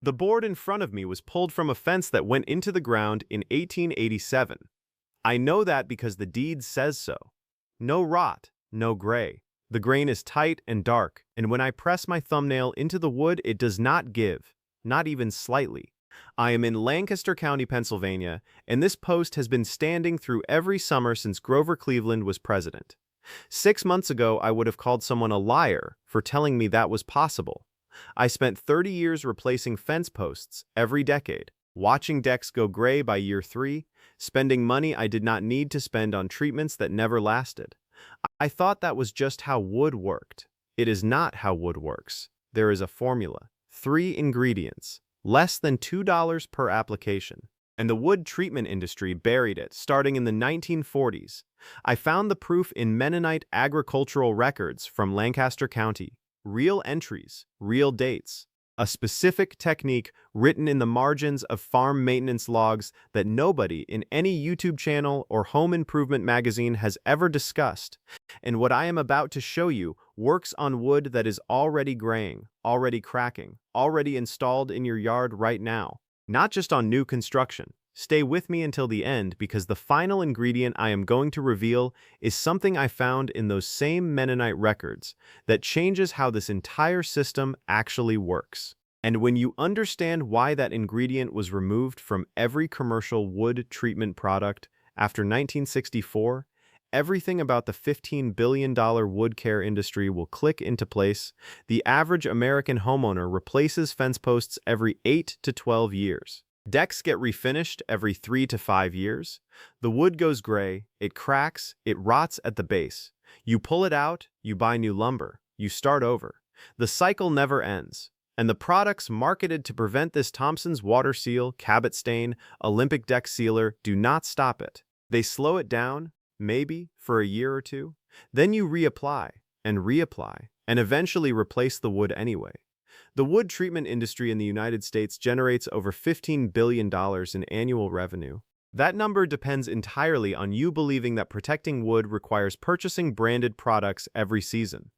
The board in front of me was pulled from a fence that went into the ground in 1887. I know that because the deed says so. No rot, no gray. The grain is tight and dark, and when I press my thumbnail into the wood, it does not give, not even slightly. I am in Lancaster County, Pennsylvania, and this post has been standing through every summer since Grover Cleveland was president. 6 months ago, I would have called someone a liar for telling me that was possible. I spent 30 years replacing fence posts every decade, watching decks go gray by year 3, spending money I did not need to spend on treatments that never lasted. I thought that was just how wood worked. It is not how wood works. There is a formula, 3 ingredients, less than $2 per application. And the wood treatment industry buried it starting in the 1940s. I found the proof in Mennonite agricultural records from Lancaster County. Real entries, real dates. A specific technique written in the margins of farm maintenance logs that nobody in any YouTube channel or home improvement magazine has ever discussed. And what I am about to show you works on wood that is already graying, already cracking, already installed in your yard right now. Not just on new construction. Stay with me until the end because the final ingredient I am going to reveal is something I found in those same Mennonite records that changes how this entire system actually works. And when you understand why that ingredient was removed from every commercial wood treatment product after 1964, everything about the $15 billion wood care industry will click into place. The average American homeowner replaces fence posts every 8 to 12 years. Decks get refinished every 3 to 5 years. The wood goes gray, it cracks, it rots at the base. You pull it out, you buy new lumber, you start over. The cycle never ends. And the products marketed to prevent this Thompson's Water Seal, Cabot Stain, Olympic Deck Sealer do not stop it. They slow it down, maybe, for a year or two. Then you reapply, and eventually replace the wood anyway. The wood treatment industry in the United States generates over $15 billion in annual revenue. That number depends entirely on you believing that protecting wood requires purchasing branded products every season.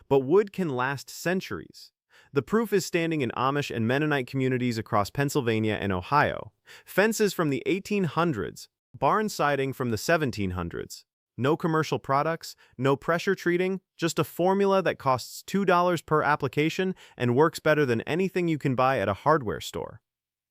But wood can last centuries. The proof is standing in Amish and Mennonite communities across Pennsylvania and Ohio. Fences from the 1800s, barn siding from the 1700s. No commercial products, no pressure treating, just a formula that costs $2 per application and works better than anything you can buy at a hardware store.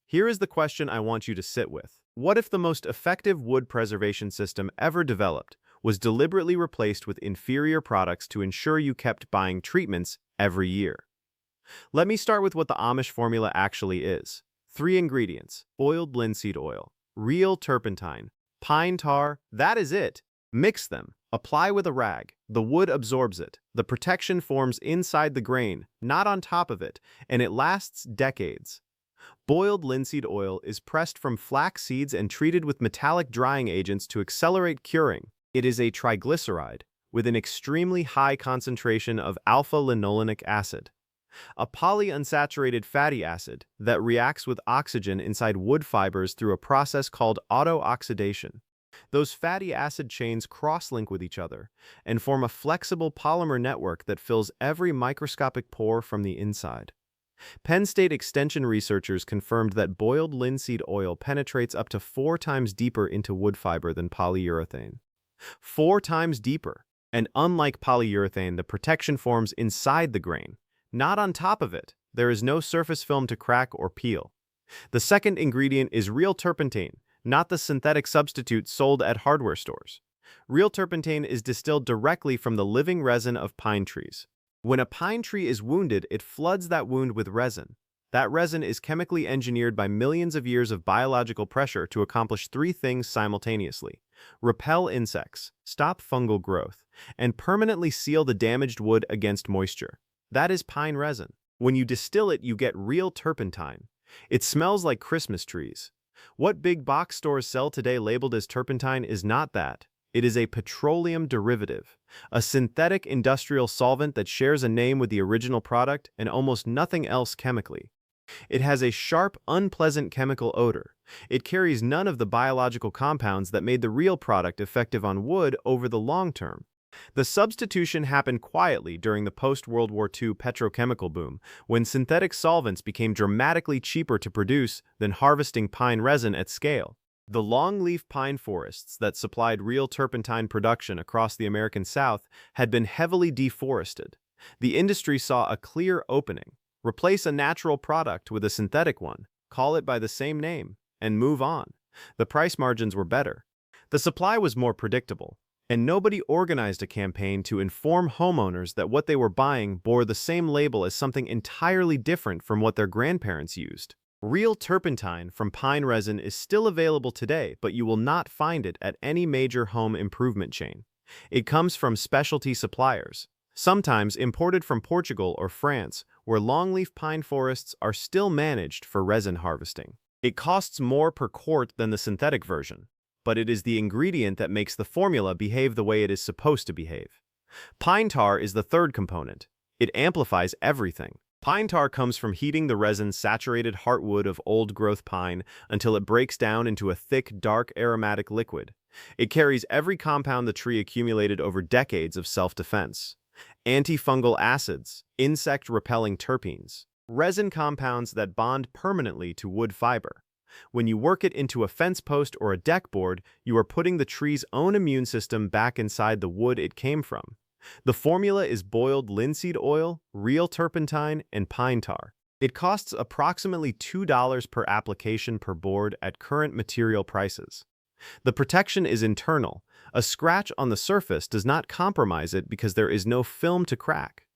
Here is the question I want you to sit with. What if the most effective wood preservation system ever developed was deliberately replaced with inferior products to ensure you kept buying treatments every year? Let me start with what the Amish formula actually is. 3 ingredients: oiled linseed oil, real turpentine, pine tar, that is it. Mix them. Apply with a rag. The wood absorbs it. The protection forms inside the grain, not on top of it, and it lasts decades. Boiled linseed oil is pressed from flax seeds and treated with metallic drying agents to accelerate curing. It is a triglyceride with an extremely high concentration of alpha-linolenic acid, a polyunsaturated fatty acid that reacts with oxygen inside wood fibers through a process called auto-oxidation. Those fatty acid chains cross-link with each other and form a flexible polymer network that fills every microscopic pore from the inside. Penn State Extension researchers confirmed that boiled linseed oil penetrates up to 4 times deeper into wood fiber than polyurethane. 4 times deeper. And unlike polyurethane, the protection forms inside the grain, not on top of it. There is no surface film to crack or peel. The second ingredient is real turpentine, not the synthetic substitute sold at hardware stores. Real turpentine is distilled directly from the living resin of pine trees. When a pine tree is wounded, it floods that wound with resin. That resin is chemically engineered by millions of years of biological pressure to accomplish 3 things simultaneously: repel insects, stop fungal growth, and permanently seal the damaged wood against moisture. That is pine resin. When you distill it, you get real turpentine. It smells like Christmas trees. What big box stores sell today labeled as turpentine is not that. It is a petroleum derivative, a synthetic industrial solvent that shares a name with the original product and almost nothing else chemically. It has a sharp, unpleasant chemical odor. It carries none of the biological compounds that made the real product effective on wood over the long term. The substitution happened quietly during the post-World War II petrochemical boom, when synthetic solvents became dramatically cheaper to produce than harvesting pine resin at scale. The longleaf pine forests that supplied real turpentine production across the American South had been heavily deforested. The industry saw a clear opening. Replace a natural product with a synthetic one, call it by the same name, and move on. The price margins were better. The supply was more predictable, and nobody organized a campaign to inform homeowners that what they were buying bore the same label as something entirely different from what their grandparents used. Real turpentine from pine resin is still available today, but you will not find it at any major home improvement chain. It comes from specialty suppliers, sometimes imported from Portugal or France, where longleaf pine forests are still managed for resin harvesting. It costs more per quart than the synthetic version, but it is the ingredient that makes the formula behave the way it is supposed to behave. Pine tar is the third component. It amplifies everything. Pine tar comes from heating the resin-saturated heartwood of old-growth pine until it breaks down into a thick, dark, aromatic liquid. It carries every compound the tree accumulated over decades of self-defense. Antifungal acids, insect-repelling terpenes, resin compounds that bond permanently to wood fiber. When you work it into a fence post or a deck board, you are putting the tree's own immune system back inside the wood it came from. The formula is boiled linseed oil, real turpentine, and pine tar. It costs approximately $2 per application per board at current material prices. The protection is internal. A scratch on the surface does not compromise it because there is no film to crack.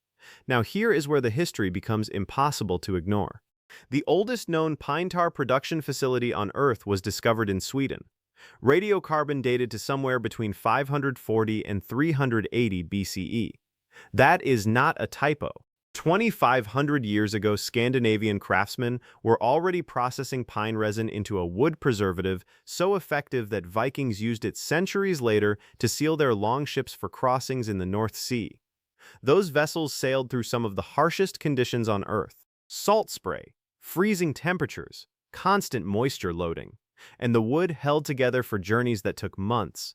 Now here is where the history becomes impossible to ignore. The oldest known pine tar production facility on Earth was discovered in Sweden. Radiocarbon dated to somewhere between 540 and 380 BCE. That is not a typo. 2,500 years ago, Scandinavian craftsmen were already processing pine resin into a wood preservative so effective that Vikings used it centuries later to seal their longships for crossings in the North Sea. Those vessels sailed through some of the harshest conditions on Earth: salt spray, freezing temperatures, constant moisture loading, and the wood held together for journeys that took months.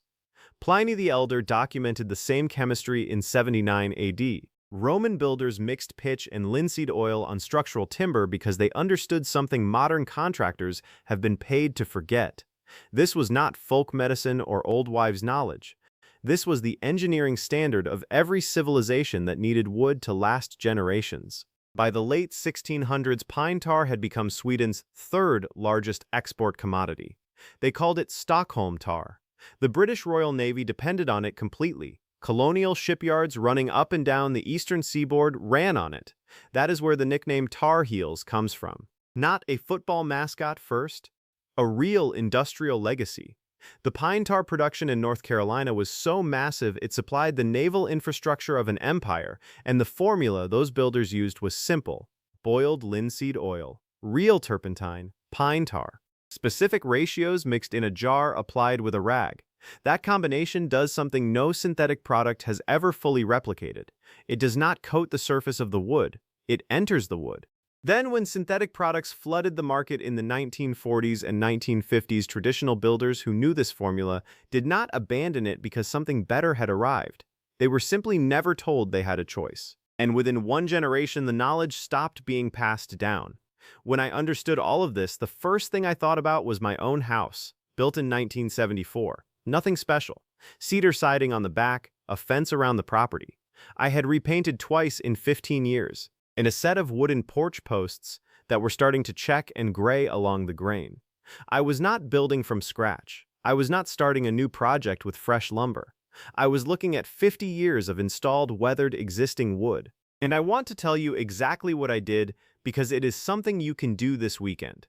Pliny the Elder documented the same chemistry in 79 AD. Roman builders mixed pitch and linseed oil on structural timber because they understood something modern contractors have been paid to forget. This was not folk medicine or old wives' knowledge. This was the engineering standard of every civilization that needed wood to last generations. By the late 1600s, pine tar had become Sweden's third largest export commodity. They called it Stockholm tar. The British Royal Navy depended on it completely. Colonial shipyards running up and down the eastern seaboard ran on it. That is where the nickname Tar Heels comes from. Not a football mascot first, a real industrial legacy. The pine tar production in North Carolina was so massive it supplied the naval infrastructure of an empire, and the formula those builders used was simple: boiled linseed oil, real turpentine, pine tar. Specific ratios mixed in a jar applied with a rag. That combination does something no synthetic product has ever fully replicated. It does not coat the surface of the wood, it enters the wood. Then, when synthetic products flooded the market in the 1940s and 1950s, traditional builders who knew this formula did not abandon it because something better had arrived. They were simply never told they had a choice. And within one generation, the knowledge stopped being passed down. When I understood all of this, the first thing I thought about was my own house, built in 1974. Nothing special. Cedar siding on the back, a fence around the property. I had repainted twice in 15 years, and a set of wooden porch posts that were starting to check and gray along the grain. I was not building from scratch. I was not starting a new project with fresh lumber. I was looking at 50 years of installed, weathered, existing wood. And I want to tell you exactly what I did because it is something you can do this weekend.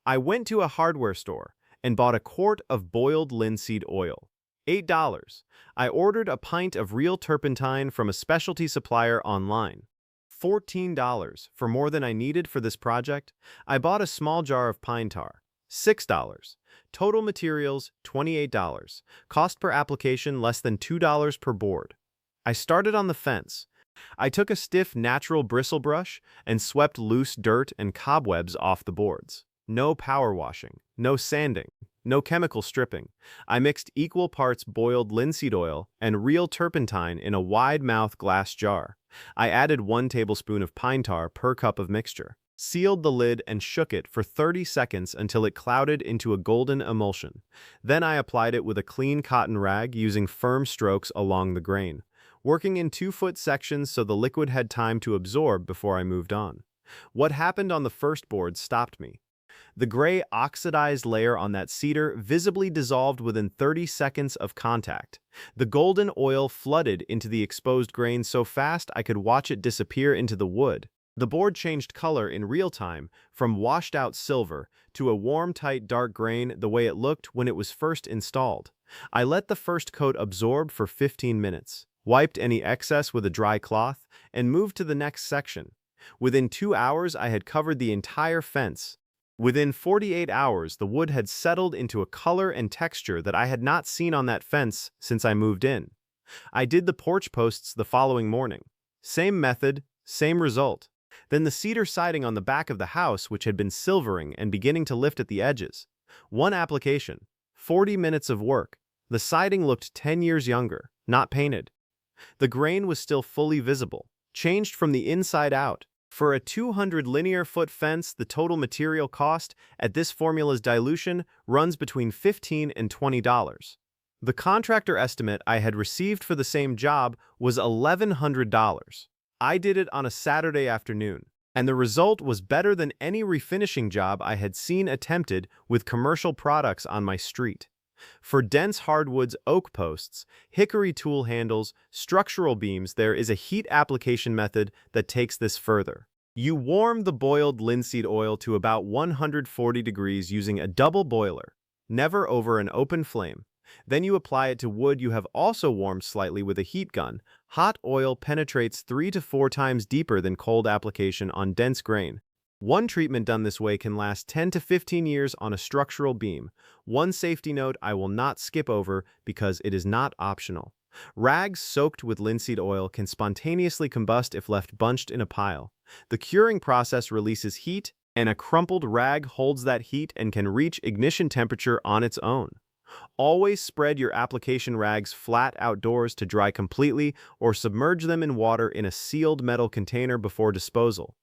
I went to a hardware store and bought a quart of boiled linseed oil. $8. I ordered a pint of real turpentine from a specialty supplier online. $14 for more than I needed for this project. I bought a small jar of pine tar. $6. Total materials, $28. Cost per application, less than $2 per board. I started on the fence. I took a stiff natural bristle brush and swept loose dirt and cobwebs off the boards. No power washing, no sanding, No chemical stripping. I mixed equal parts boiled linseed oil and real turpentine in a wide-mouth glass jar. I added 1 tablespoon of pine tar per cup of mixture, sealed the lid and shook it for 30 seconds until it clouded into a golden emulsion. Then I applied it with a clean cotton rag using firm strokes along the grain, working in 2-foot sections so the liquid had time to absorb before I moved on. What happened on the first board stopped me. The gray oxidized layer on that cedar visibly dissolved within 30 seconds of contact. The golden oil flooded into the exposed grain so fast I could watch it disappear into the wood. The board changed color in real time, from washed-out silver to a warm, tight, dark grain the way it looked when it was first installed. I let the first coat absorb for 15 minutes, wiped any excess with a dry cloth, and moved to the next section. Within 2 hours, I had covered the entire fence. Within 48 hours, the wood had settled into a color and texture that I had not seen on that fence since I moved in. I did the porch posts the following morning. Same method, same result. Then the cedar siding on the back of the house, which had been silvering and beginning to lift at the edges. 1 application, 40 minutes of work. The siding looked 10 years younger, not painted. The grain was still fully visible, changed from the inside out. For a 200 linear foot fence, the total material cost at this formula's dilution runs between $15 and $20. The contractor estimate I had received for the same job was $1,100. I did it on a Saturday afternoon, and the result was better than any refinishing job I had seen attempted with commercial products on my street. For dense hardwoods, oak posts, hickory tool handles, structural beams, there is a heat application method that takes this further. You warm the boiled linseed oil to about 140 degrees using a double boiler, never over an open flame. Then you apply it to wood you have also warmed slightly with a heat gun. Hot oil penetrates 3 to 4 times deeper than cold application on dense grain. One treatment done this way can last 10 to 15 years on a structural beam. One safety note I will not skip over because it is not optional. Rags soaked with linseed oil can spontaneously combust if left bunched in a pile. The curing process releases heat, and a crumpled rag holds that heat and can reach ignition temperature on its own. Always spread your application rags flat outdoors to dry completely or submerge them in water in a sealed metal container before disposal.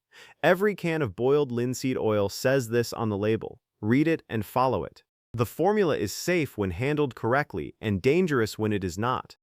Every can of boiled linseed oil says this on the label. Read it and follow it. The formula is safe when handled correctly and dangerous when it is not.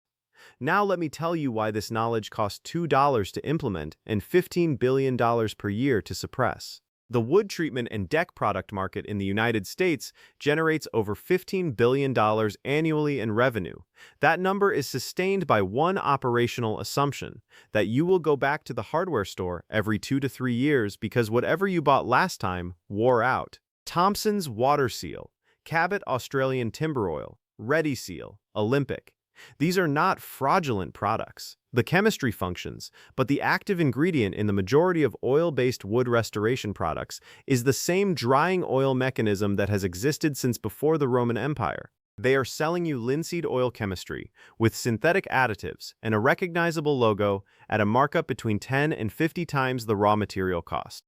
Now let me tell you why this knowledge costs $2 to implement and $15 billion per year to suppress. The wood treatment and deck product market in the United States generates over $15 billion annually in revenue. That number is sustained by one operational assumption, that you will go back to the hardware store every 2 to 3 years because whatever you bought last time wore out. Thompson's Water Seal, Cabot Australian Timber Oil, Ready Seal, Olympic. These are not fraudulent products. The chemistry functions, but the active ingredient in the majority of oil-based wood restoration products is the same drying oil mechanism that has existed since before the Roman Empire. They are selling you linseed oil chemistry with synthetic additives and a recognizable logo at a markup between 10 and 50 times the raw material cost.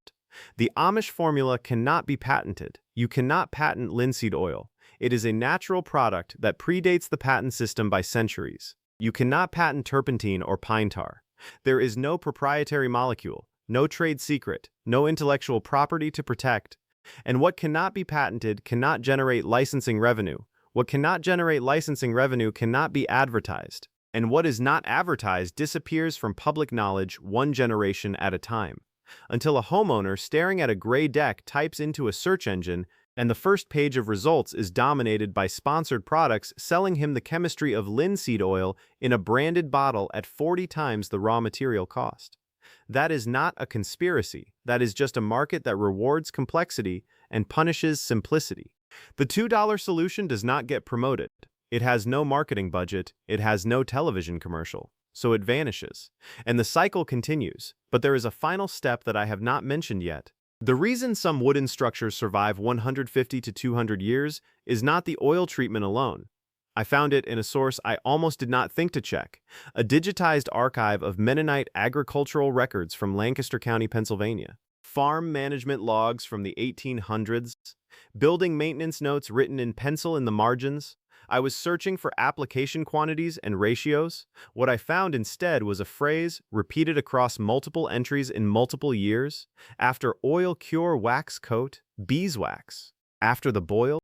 The Amish formula cannot be patented. You cannot patent linseed oil. It is a natural product that predates the patent system by centuries. You cannot patent turpentine or pine tar. There is no proprietary molecule, no trade secret, no intellectual property to protect. And what cannot be patented cannot generate licensing revenue. What cannot generate licensing revenue cannot be advertised. And what is not advertised disappears from public knowledge 1 generation at a time, until a homeowner staring at a gray deck types into a search engine and the first page of results is dominated by sponsored products selling him the chemistry of linseed oil in a branded bottle at 40 times the raw material cost. That is not a conspiracy. That is just a market that rewards complexity and punishes simplicity. The $2 solution does not get promoted. It has no marketing budget. It has no television commercial. So it vanishes. And the cycle continues. But there is a final step that I have not mentioned yet. The reason some wooden structures survive 150 to 200 years is not the oil treatment alone. I found it in a source I almost did not think to check, a digitized archive of Mennonite agricultural records from Lancaster County, Pennsylvania. farm management logs from the 1800s, building maintenance notes written in pencil in the margins. I was searching for application quantities and ratios. What I found instead was a phrase repeated across multiple entries in multiple years. After oil cure wax coat, beeswax. After the boil,